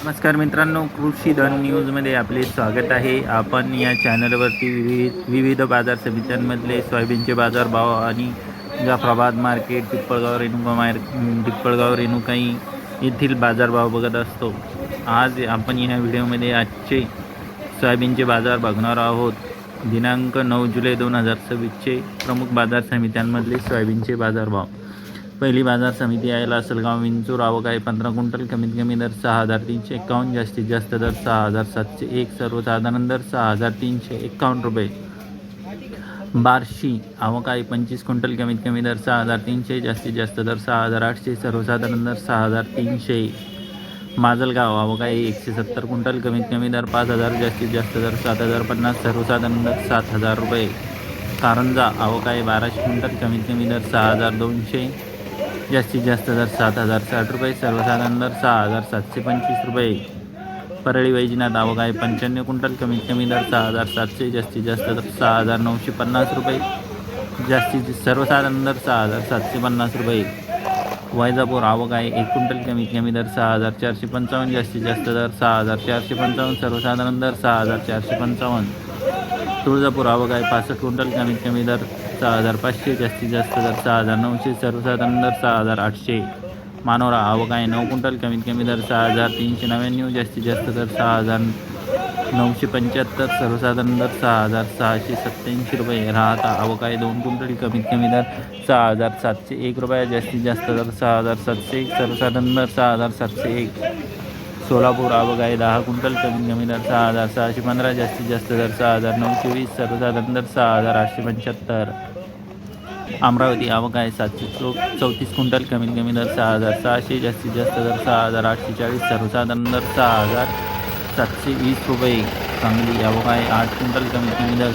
नमस्कार मित्रांनो, कृषी धन न्यूजमध्ये आपले स्वागत आहे. आपण या चॅनलवरती विविध बाजार समित्यांमधले सोयाबीनचे बाजारभाव आणि जाफराबाद मार्केट, पिप्पळगाव रेणुकाई येथील बाजारभाव बघत असतो. आज आपण या व्हिडिओमध्ये आजचे सोयाबीनचे बाजार बघणार आहोत. दिनांक 9 जुलै 2026चे प्रमुख बाजार समित्यांमधले सोयाबीनचे बाजारभाव. पहिली बाजार समिती आहे लासलगाव विंचूर. आवक आहे 15 क्विंटल. कमीत कमी दर 6,351, जास्तीत जास्त दर 6,701, सर्वसाधारण दर 6,351 रुपये. बार्शी आवक आहे 25 क्विंटल. कमीत कमी दर 6,300, जास्तीत जास्त दर 6,800, सर्वसाधारण दर 6,300. माजलगाव आवक आहे 170 क्विंटल. कमीत कमी दर 5,000, जास्तीत जास्त दर 7,050, सर्वसाधारण दर 7,000 रुपये. कारंजा आवक आहे 1200 क्विंटल. कमीत कमी दर 6,200, जास्तीत जास्त दर 7,060 रुपये, सर्वसाधारण दर 6,725 रुपये. परळी वैजनाथ आवक आहे 95 क्विंटल. कमीत कमी दर 6,700, जास्तीत जास्त दर 6,950 रुपये, सर्वसाधारण दर 6,750 रुपये. वैजापूर आवक आहे 1 क्विंटल. कमीत कमी दर 6,455, जास्तीत जास्त दर 6,455, सर्वसाधारण दर 6,455. तुळजापूर आवक आहे 65 क्विंटल. कमीत कमी दर 6,500, जास्तीत जास्त दर 6,900, सर्वसाधारण दर 6,800. मानोरा आवक आहे 9 क्विंटल. कमीत कमी दर 6,399, जास्तीत जास्त दर 6,975, सर्वसाधारण दर 6,687 रुपये. राहता आवक आहे 2 क्विंटल. कमीत कमी दर 6,701 रुपये, जास्तीत जास्त दर 6,701, सर्वसाधारण दर 6,701. सोलापूर आवक आहे 10 क्विंटल. कमीत कमी दर 6,615, जास्तीत जास्त दर 6,920, सर्वसाधारण दर 6,875. अमरावती आवक आहे 734 क्विंटल. कमीत कमी दर 6,600, जास्तीत जास्त दर 6,840, सर्वसाधारण दर 6,720 रुपये. सांगली आवक आहे 8 क्विंटल. कमीत कमी दर